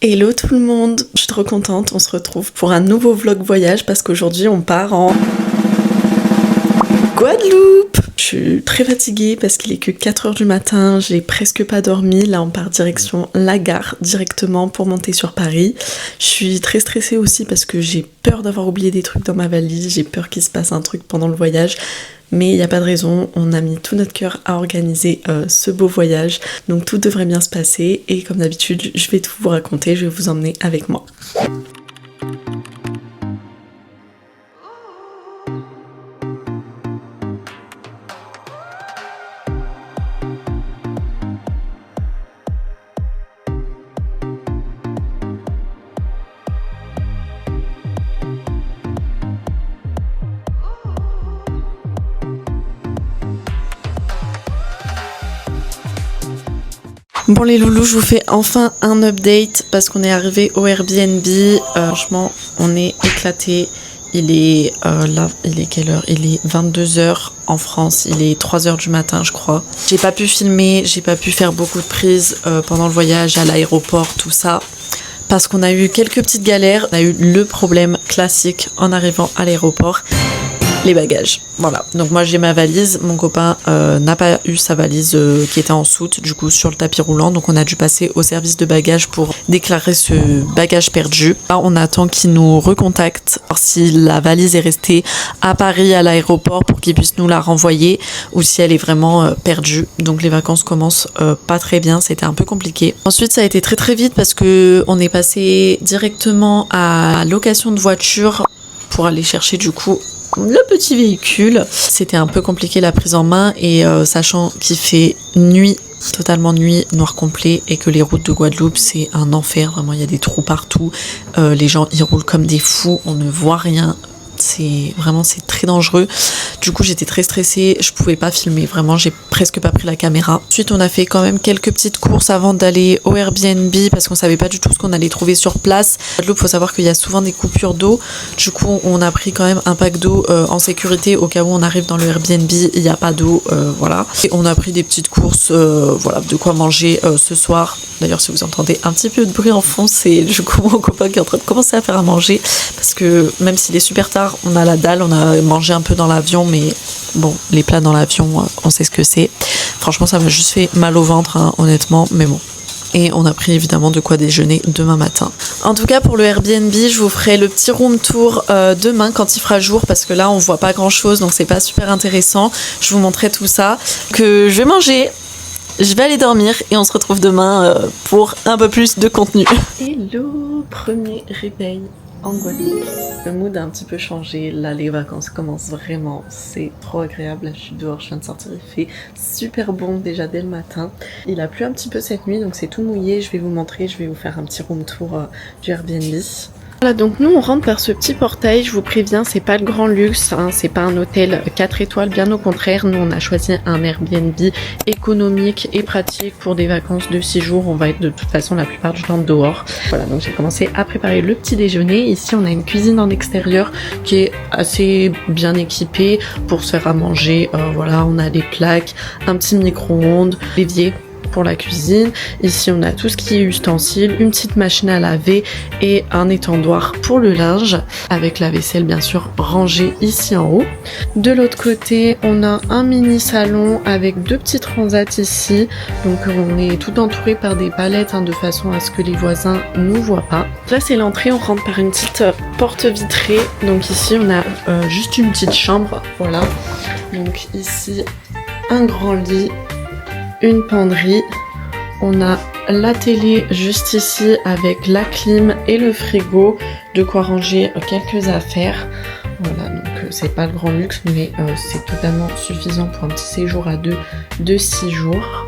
Hello tout le monde, je suis trop contente, on se retrouve pour un nouveau vlog voyage parce qu'aujourd'hui on part en Guadeloupe. Je suis très fatiguée parce qu'il est que 4h du matin, j'ai presque pas dormi. Là on part direction la gare directement pour monter sur Paris. Je suis très stressée aussi parce que j'ai peur d'avoir oublié des trucs dans ma valise, j'ai peur qu'il se passe un truc pendant le voyage. Mais il n'y a pas de raison, on a mis tout notre cœur à organiser ce beau voyage. Donc tout devrait bien se passer et comme d'habitude, je vais tout vous raconter, je vais vous emmener avec moi. Bon les loulous, je vous fais enfin un update parce qu'on est arrivé au Airbnb. Franchement, on est éclatés. Il est là, il est quelle heure? Il est 22h en France, il est 3h du matin je crois. J'ai pas pu filmer, j'ai pas pu faire beaucoup de prises pendant le voyage à l'aéroport, tout ça. Parce qu'on a eu quelques petites galères. On a eu le problème classique en arrivant à l'aéroport. Les bagages, voilà. Donc moi j'ai ma valise, mon copain n'a pas eu sa valise qui était en soute, du coup sur le tapis roulant, donc on a dû passer au service de bagages pour déclarer ce bagage perdu. Là on attend qu'il nous recontacte, voir si la valise est restée à Paris à l'aéroport pour qu'il puisse nous la renvoyer ou si elle est vraiment perdue. Donc les vacances commencent pas très bien, c'était un peu compliqué. Ensuite ça a été très très vite parce que on est passé directement à location de voiture pour aller chercher du coup le petit véhicule. C'était un peu compliqué la prise en main et sachant qu'il fait nuit, totalement nuit, noir complet et que les routes de Guadeloupe c'est un enfer, vraiment il y a des trous partout, les gens ils roulent comme des fous, on ne voit rien. C'est très dangereux. Du coup j'étais très stressée, je pouvais pas filmer, vraiment j'ai presque pas pris la caméra. Ensuite on a fait quand même quelques petites courses avant d'aller au Airbnb parce qu'on savait pas du tout ce qu'on allait trouver sur place. Il faut savoir qu'il y a souvent des coupures d'eau, du coup on a pris quand même un pack d'eau en sécurité au cas où on arrive dans le Airbnb, il n'y a pas d'eau, voilà. Et on a pris des petites courses, voilà, de quoi manger ce soir. D'ailleurs si vous entendez un petit peu de bruit en fond, c'est du coup mon copain qui est en train de commencer à faire à manger parce que même s'il est super tard, on a la dalle, on a mangé un peu dans l'avion, mais bon, les plats dans l'avion, on sait ce que c'est. Franchement, ça m'a juste fait mal au ventre, hein, honnêtement, mais bon. Et on a pris évidemment de quoi déjeuner demain matin. En tout cas, pour le Airbnb, je vous ferai le petit room tour demain quand il fera jour, parce que là, on voit pas grand-chose, donc c'est pas super intéressant. Je vous montrerai tout ça, que je vais manger. Je vais aller dormir et on se retrouve demain pour un peu plus de contenu. Hello, premier réveil en Guadeloupe. Le mood a un petit peu changé, là les vacances commencent vraiment, c'est trop agréable, là je suis dehors, je viens de sortir, il fait super bon déjà dès le matin. Il a plu un petit peu cette nuit donc c'est tout mouillé, je vais vous montrer, je vais vous faire un petit room tour du Airbnb. Voilà, donc nous on rentre par ce petit portail, je vous préviens, c'est pas le grand luxe, hein, c'est pas un hôtel 4 étoiles, bien au contraire, nous on a choisi un Airbnb économique et pratique pour des vacances de 6 jours, on va être de toute façon la plupart du temps dehors. Voilà, donc j'ai commencé à préparer le petit déjeuner, ici on a une cuisine en extérieur qui est assez bien équipée pour se faire à manger, voilà, on a des plaques, un petit micro-ondes, l'évier pour la cuisine. Ici on a tout ce qui est ustensiles, une petite machine à laver et un étendoir pour le linge avec la vaisselle bien sûr rangée ici en haut. De l'autre côté on a un mini salon avec deux petits transats ici, donc on est tout entouré par des palettes hein, de façon à ce que les voisins nous voient pas. Là c'est l'entrée, on rentre par une petite porte vitrée, donc ici on a juste une petite chambre, voilà, donc ici un grand lit, une penderie, on a la télé juste ici avec la clim et le frigo, de quoi ranger quelques affaires. Voilà, donc c'est pas le grand luxe mais c'est totalement suffisant pour un petit séjour à deux de 6 jours.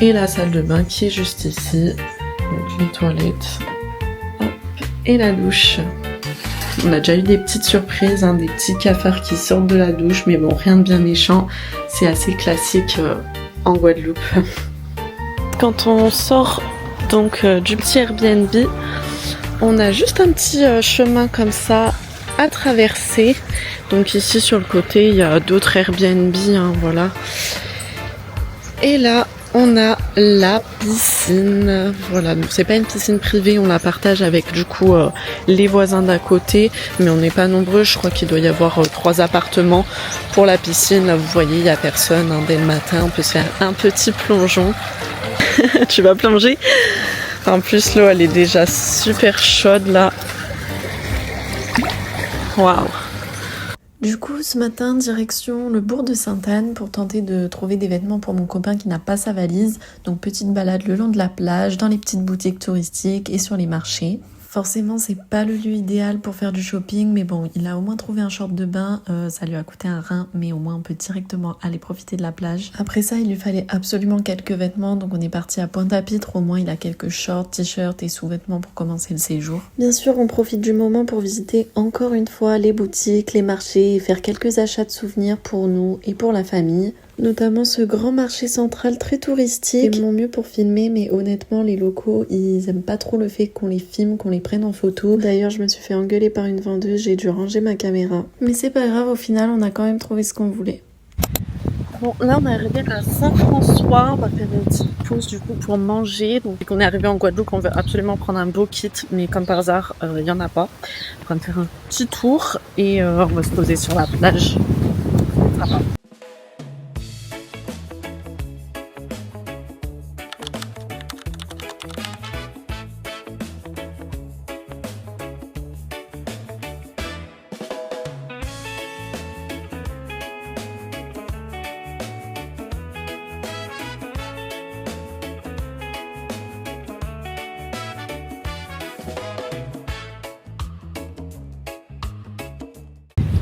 Et la salle de bain qui est juste ici, donc les toilettes, hop, et la douche. On a déjà eu des petites surprises, hein, des petits cafards qui sortent de la douche, mais bon, rien de bien méchant, c'est assez classique en Guadeloupe. Quand on sort donc du petit Airbnb, on a juste un petit chemin comme ça à traverser. Donc ici sur le côté il y a d'autres Airbnb, hein, voilà. Et là on a la piscine. Voilà, donc c'est pas une piscine privée, on la partage avec du coup les voisins d'à côté, mais on n'est pas nombreux. Je crois qu'il doit y avoir 3 appartements pour la piscine. Là, vous voyez, il y a personne. Dès le matin, on peut se faire un petit plongeon. Tu vas plonger? En plus, l'eau, elle est déjà super chaude là. Waouh! Du coup, ce matin, direction le bourg de Sainte-Anne pour tenter de trouver des vêtements pour mon copain qui n'a pas sa valise. Donc petite balade le long de la plage, dans les petites boutiques touristiques et sur les marchés. Forcément, c'est pas le lieu idéal pour faire du shopping, mais bon, il a au moins trouvé un short de bain, ça lui a coûté un rein, mais au moins on peut directement aller profiter de la plage. Après ça, il lui fallait absolument quelques vêtements, donc on est parti à Pointe-à-Pitre, au moins il a quelques shorts, t-shirts et sous-vêtements pour commencer le séjour. Bien sûr, on profite du moment pour visiter encore une fois les boutiques, les marchés et faire quelques achats de souvenirs pour nous et pour la famille. Notamment ce grand marché central très touristique. C'est mon mieux pour filmer, mais honnêtement, les locaux, ils aiment pas trop le fait qu'on les filme, qu'on les prenne en photo. D'ailleurs, je me suis fait engueuler par une vendeuse, j'ai dû ranger ma caméra. Mais c'est pas grave, au final, on a quand même trouvé ce qu'on voulait. Bon, là, on est arrivé à Saint-François. On va faire une petite pause du coup pour manger. Donc, dès qu'on est arrivé en Guadeloupe, on veut absolument prendre un beau kit, mais comme par hasard, il y en a pas. On va faire un petit tour et on va se poser sur la plage. Ça va.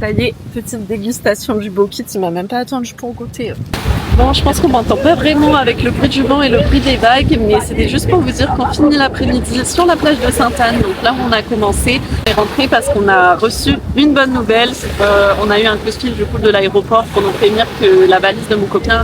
Ça y est, petite dégustation du beau kit, il m'a même pas attendu pour goûter. Bon, je pense qu'on m'entend pas vraiment avec le bruit du vent et le bruit des vagues, mais c'était juste pour vous dire qu'on finit l'après-midi sur la plage de Sainte-Anne. Donc là où on a commencé, on est rentré parce qu'on a reçu une bonne nouvelle. On a eu un coup de fil du coup de l'aéroport pour nous prévenir que la valise de mon copain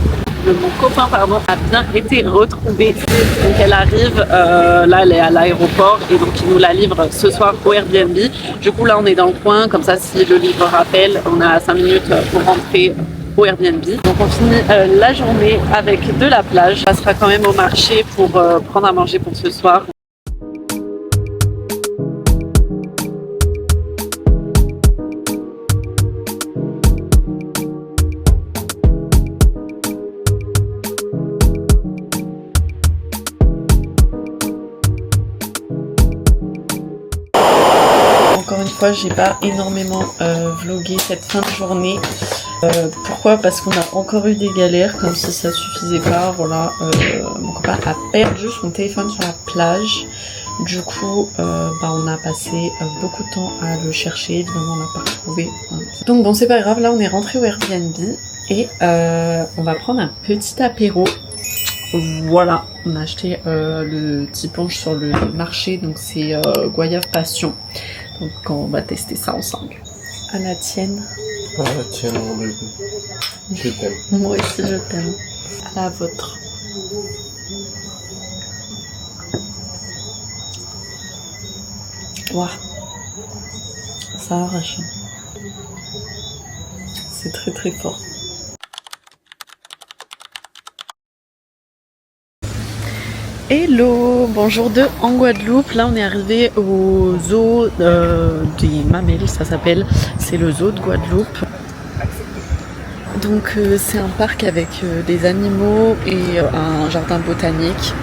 a bien été retrouvée. Donc elle arrive, là elle est à l'aéroport et donc il nous la livre ce soir au Airbnb. Du coup là on est dans le coin, comme ça si le livreur appelle, on a 5 minutes pour rentrer au Airbnb. Donc on finit la journée avec de la plage. On passera quand même au marché pour prendre à manger pour ce soir. Encore une fois, j'ai pas énormément vlogué cette fin de journée. Pourquoi? Parce qu'on a encore eu des galères, comme si ça suffisait pas. Voilà, mon copain a perdu son téléphone sur la plage. Du coup, on a passé beaucoup de temps à le chercher. Évidemment, on l'a pas retrouvé. Donc bon, c'est pas grave. Là, on est rentré au Airbnb et on va prendre un petit apéro. Voilà, on a acheté le petit punch sur le marché, donc c'est Goyave Passion. Donc on va tester ça ensemble. À la tienne. À la tienne, mon bébé. Je t'aime. Moi aussi je t'aime. À la vôtre. Waouh. Ça arrache. C'est très très fort. Hello, bonjour de en Guadeloupe. Là on est arrivé au zoo des Mamelles, ça s'appelle. C'est le zoo de Guadeloupe. Donc c'est un parc avec des animaux et un jardin botanique.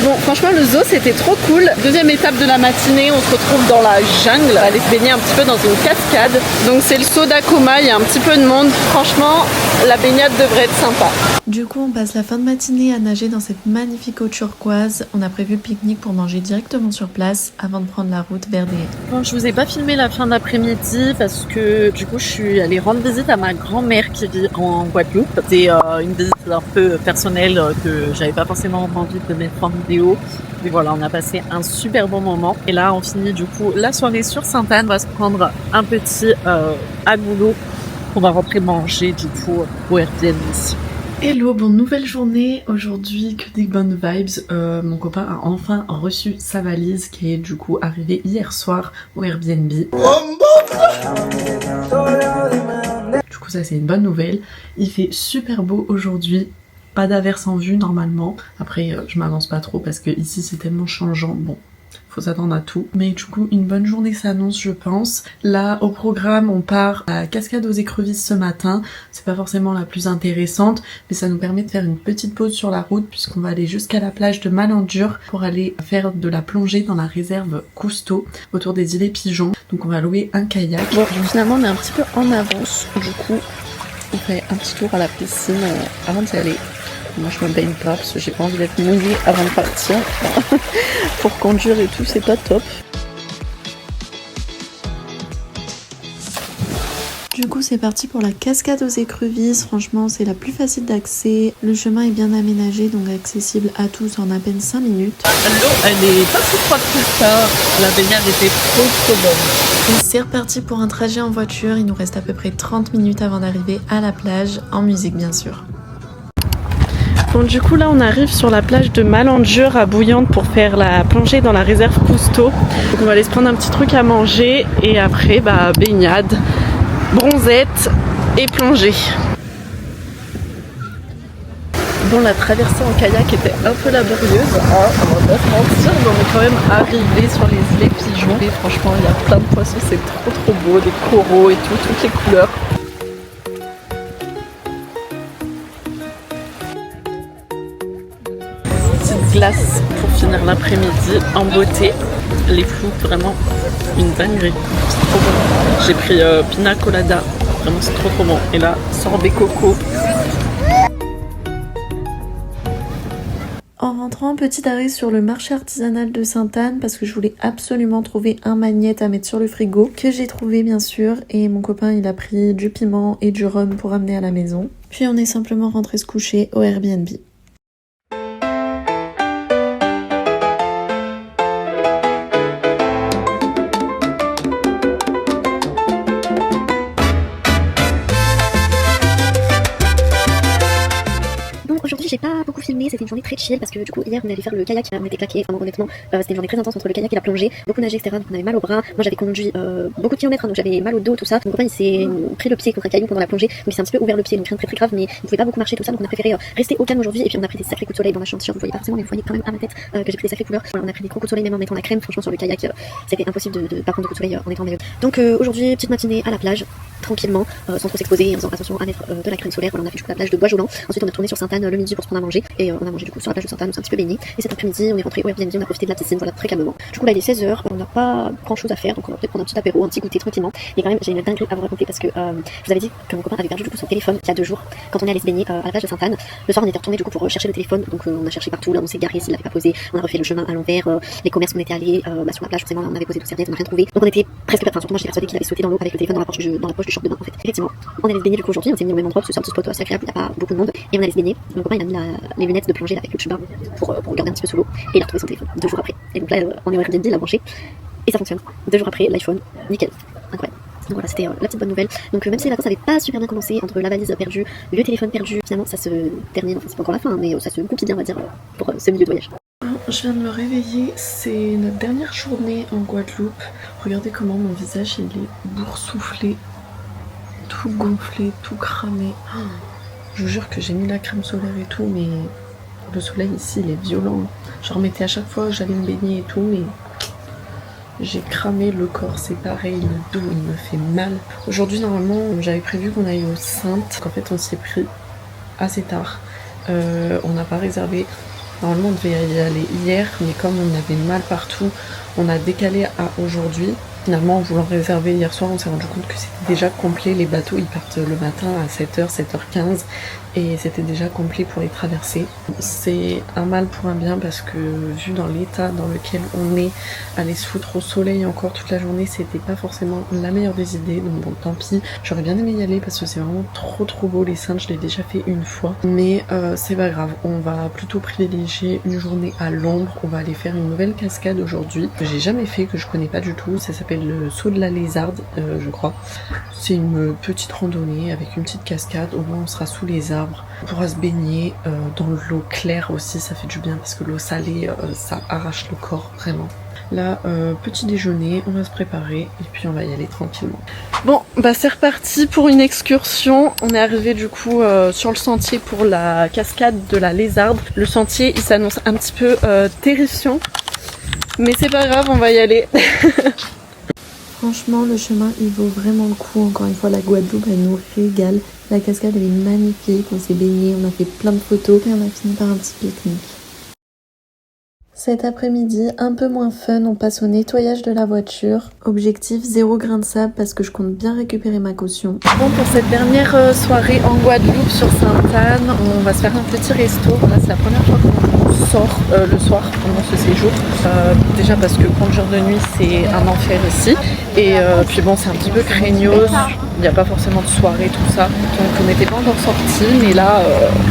Bon, franchement, le zoo, c'était trop cool. Deuxième étape de la matinée, on se retrouve dans la jungle. On va aller se baigner un petit peu dans une cascade. Donc, c'est le saut d'Akoma, il y a un petit peu de monde. Franchement, la baignade devrait être sympa. Du coup, on passe la fin de matinée à nager dans cette magnifique eau turquoise. On a prévu le pique-nique pour manger directement sur place avant de prendre la route vers des... Bon, je vous ai pas filmé la fin d'après-midi parce que du coup, je suis allée rendre visite à ma grand-mère qui vit en Guadeloupe. C'est une visite un peu personnelle que j'avais pas forcément envie de mettre en vidéo. Mais voilà, on a passé un super bon moment. Et là, on finit du coup la soirée sur Sainte-Anne. On va se prendre un petit agoulo. On va rentrer manger du coup au Airbnb. Hello, bonne nouvelle journée. Aujourd'hui, que des bonnes vibes. Mon copain a enfin reçu sa valise qui est du coup arrivée hier soir au Airbnb. Du coup, ça c'est une bonne nouvelle. Il fait super beau aujourd'hui. Pas d'averse en vue normalement. Après, je m'avance pas trop parce que ici c'est tellement changeant. Bon, faut s'attendre à tout. Mais du coup, une bonne journée s'annonce, je pense. Là, au programme, on part à Cascade aux Écrevisses ce matin. C'est pas forcément la plus intéressante, mais ça nous permet de faire une petite pause sur la route puisqu'on va aller jusqu'à la plage de Malandure pour aller faire de la plongée dans la réserve Cousteau autour des îlets Pigeons. Donc on va louer un kayak. Bon, finalement, on est un petit peu en avance. Du coup, on fait un petit tour à la piscine avant d'y aller. Moi je me baigne pas parce que j'ai pas envie d'être mouillée avant de partir. Pour conduire et tout, c'est pas top. Du coup, c'est parti pour la cascade aux écrevisses. Franchement, c'est la plus facile d'accès. Le chemin est bien aménagé, donc accessible à tous en à peine 5 minutes. L'eau, elle est pas si froide que ça. La baignade était trop bonne. Et c'est reparti pour un trajet en voiture. Il nous reste à peu près 30 minutes avant d'arriver à la plage, en musique bien sûr. Bon, du coup là on arrive sur la plage de Malandure à Bouillante pour faire la plongée dans la réserve Cousteau. Donc on va aller se prendre un petit truc à manger et après baignade, bronzette et plongée. Bon, la traversée en kayak était un peu laborieuse, hein, on va pas se mentir, mais on est quand même arrivé sur les îlets Pigeons et franchement il y a plein de poissons, c'est trop beau, des coraux et tout, toutes les couleurs. Glace pour finir l'après-midi en beauté, les flous vraiment une dinguerie, c'est trop bon. J'ai pris pina colada, vraiment c'est trop bon, et là sorbet coco. En rentrant, petit arrêt sur le marché artisanal de Sainte-Anne parce que je voulais absolument trouver un magnète à mettre sur le frigo, que j'ai trouvé bien sûr, et mon copain il a pris du piment et du rhum pour amener à la maison. Puis on est simplement rentré se coucher au Airbnb. J'ai pas beaucoup filmé, c'était une journée très chill parce que du coup hier on est allé faire le kayak, on était claqués, enfin honnêtement c'était une journée très intense entre le kayak et la plongée, beaucoup nagé etc, donc on avait mal au bras, moi j'avais conduit beaucoup de kilomètres, donc j'avais mal au dos tout ça, mon copain il s'est pris le pied contre un caillou pendant la plongée, donc il s'est un petit peu ouvert le pied, donc rien de très grave mais il pouvait pas beaucoup marcher tout ça, donc on a préféré rester au calme aujourd'hui et puis on a pris des sacrés coups de soleil dans la chambre, vous voyez pas forcément mais vous voyez quand même à ma tête que j'ai pris des sacrées couleurs, voilà, on a pris des gros coups de soleil même en mettant la crème, franchement sur le kayak c'était impossible de pas prendre de coups de soleil en étant en maillot. Donc aujourd'hui petite matinée à la plage, tranquillement, sans trop s'exposer, en faisant attention à mettre de la crème solaire, voilà, on a fait du coup la plage de Bois-Jolant, ensuite on est retourné sur Sainte-Anne le midi pour se prendre à manger et on a mangé du coup sur la plage de Sainte-Anne, on s'est un petit peu baigné et cet après-midi on est rentré au Airbnb, on a profité de la piscine, voilà, très calmement. Du coup là il est 16h, on n'a pas grand chose à faire donc on va peut-être prendre un petit apéro, un petit goûter tranquillement. Mais quand même j'ai une dinguerie à vous raconter parce que je vous avais dit que mon copain avait perdu du coup son téléphone il y a 2 jours quand on est allé se baigner à la plage de Sainte-Anne. Le soir on était retourné du coup pour chercher le téléphone, donc on a cherché partout, là on s'est garé s'il l'avait pas posé, on a refait le chemin à l'envers, les commerces où on était allés sur la plage forcément on avait posé tout serviettes, on n'a rien trouvé. Donc on était presque, enfin surtout moi j'étais persuadée qu'il avait sauté dans l'eau avec le téléphone dans la poche du short de bain en fait. Effectivement, on est allé se baigner du coup aujourd'hui, on s'est mis au même endroit parce que c'est un petit spot assez agréable, il n'y a pas beaucoup de monde et on allait se baigner. Mon copain il a mis les lunettes de plongée là, avec le tuba pour regarder un petit peu sous l'eau et il a retrouvé son téléphone 2 jours après. Et donc là on est au Airbnb, il a branché et ça fonctionne. 2 jours après l'iPhone, nickel, incroyable. Donc voilà, c'était la petite bonne nouvelle. Donc même si les vacances n'avaient pas super bien commencé, entre la valise perdue, le téléphone perdu, finalement ça se termine, enfin c'est pas encore la fin, mais ça se goupille bien on va dire pour ce milieu de voyage. Je viens de me réveiller, c'est notre dernière journée en Guadeloupe. Regardez comment mon visage il est boursouflé, tout gonflé, tout cramé. Je vous jure que j'ai mis la crème solaire et tout, mais le soleil ici il est violent. Je remettais à chaque fois que j'allais me baigner et tout, mais j'ai cramé le corps, c'est pareil, le dos il me fait mal. Aujourd'hui normalement j'avais prévu qu'on aille aux Saintes, qu'en fait on s'y est pris assez tard. On n'a pas réservé. Normalement on devait y aller hier, mais comme on avait mal partout, on a décalé à aujourd'hui. Finalement, en voulant réserver hier soir, on s'est rendu compte que c'était déjà complet. Les bateaux, ils partent le matin à 7h, 7h15 et c'était déjà complet pour les traverser. C'est un mal pour un bien parce que vu dans l'état dans lequel on est, aller se foutre au soleil encore toute la journée, c'était pas forcément la meilleure des idées. Donc bon, tant pis. J'aurais bien aimé y aller parce que c'est vraiment trop beau. Les Saintes, je l'ai déjà fait une fois. Mais c'est pas grave. On va plutôt privilégier une journée à l'ombre. On va aller faire une nouvelle cascade aujourd'hui que j'ai jamais fait, que je connais pas du tout. Ça s'appelle le saut de la Lézarde, je crois. C'est une petite randonnée avec une petite cascade. Au moins on sera sous les arbres. On pourra se baigner dans l'eau claire aussi, ça fait du bien parce que l'eau salée, ça arrache le corps vraiment. Là, petit déjeuner, on va se préparer et puis on va y aller tranquillement. Bon, bah c'est reparti pour une excursion. On est arrivé du coup sur le sentier pour la cascade de la Lézarde. Le sentier, il s'annonce un petit peu terrifiant, mais c'est pas grave, on va y aller. Franchement, le chemin, il vaut vraiment le coup. Encore une fois, la Guadeloupe, elle nous régale. La cascade, elle est magnifique. On s'est baigné, on a fait plein de photos et on a fini par un petit pique-nique. Cet après-midi, un peu moins fun, on passe au nettoyage de la voiture. Objectif, 0 grain de sable parce que je compte bien récupérer ma caution. Bon, pour cette dernière soirée en Guadeloupe sur Sainte-Anne, on va se faire un petit resto. Là, c'est la première fois qu'on sort le soir pendant ce séjour. Déjà parce que conduire de nuit, c'est un enfer ici. Et puis bon, c'est un petit peu craignos. Il n'y a pas forcément de soirée, tout ça. Donc on n'était pas encore sortis, mais là,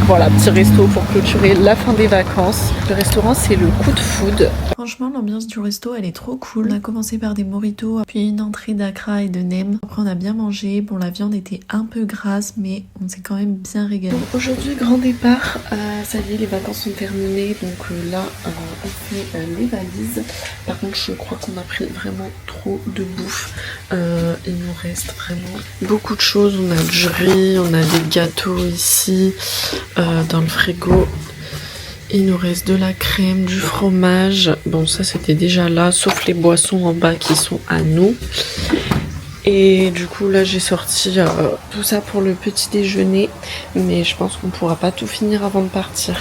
voilà, petit resto pour clôturer la fin des vacances. Le restaurant, c'est le Coup de Food. Franchement, l'ambiance du resto, elle est trop cool. On a commencé par des mojitos, puis une entrée d'acra et de nem. Après, on a bien mangé. Bon, la viande était un peu grasse, mais on s'est quand même bien régalé. Donc aujourd'hui, grand départ. Ça y est, les vacances sont terminées. Donc là, on fait les valises. Par contre, je crois qu'on a pris vraiment trop de bouffe. Il nous reste vraiment beaucoup de choses. On a du riz, on a des gâteaux ici dans le frigo. Il nous reste de la crème, du fromage. Bon, ça c'était déjà là, sauf les boissons en bas qui sont à nous. Et du coup là j'ai sorti tout ça pour le petit déjeuner. Mais je pense qu'on pourra pas tout finir avant de partir.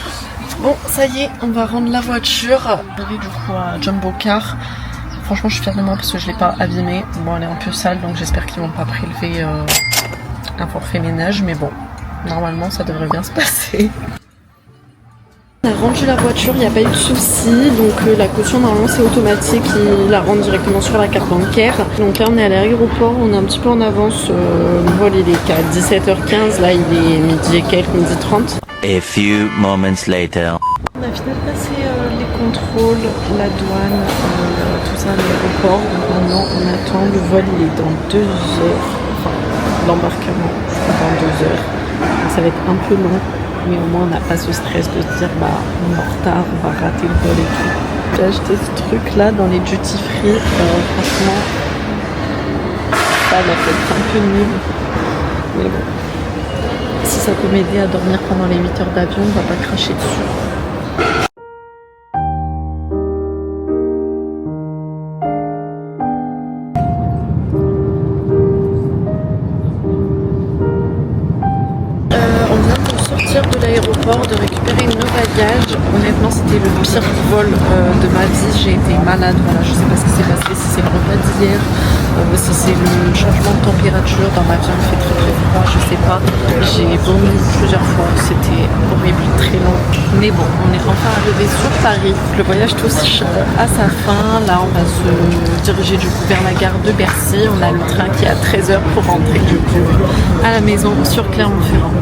Bon, ça y est, on va rendre la voiture. On est du coup à Jumbo Car. Franchement je suis fière de moi parce que je l'ai pas abîmée. Bon, elle est un peu sale donc j'espère qu'ils vont pas prélever un forfait ménage. Mais bon, normalement ça devrait bien se passer. On a rendu la voiture, il n'y a pas eu de souci, donc la caution normalement c'est automatique, ils la rendent directement sur la carte bancaire. Donc là on est à l'aéroport, on est un petit peu en avance, le vol il est qu'à 17h15, là il est midi et quelques, midi 30. A few moments later. On a fini de passer les contrôles, la douane, tout ça à l'aéroport, donc maintenant on attend, le vol il est dans 2 heures, enfin l'embarquement c'est dans 2 heures, donc ça va être un peu long. Mais au moins on n'a pas ce stress de se dire bah on est en retard, on va rater le vol et tout. J'ai acheté ce truc là dans les duty free, franchement ça va être un peu nul. Mais bon, si ça peut m'aider à dormir pendant les 8 heures d'avion, on va pas cracher dessus. De l'aéroport, de récupérer nos bagages. Honnêtement c'était le pire vol de ma vie, j'ai été malade, voilà, je sais pas ce qui s'est passé, si c'est le repas d'hier, si c'est le changement de température, dans ma vie il fait très froid, je sais pas, j'ai vomi plusieurs fois, c'était horrible, très long, mais bon, on est enfin arrivé sur Paris, le voyage touche à sa fin, là on va se diriger du coup vers la gare de Bercy, on a le train qui est à 13h pour rentrer du coup à la maison sur Clermont-Ferrand.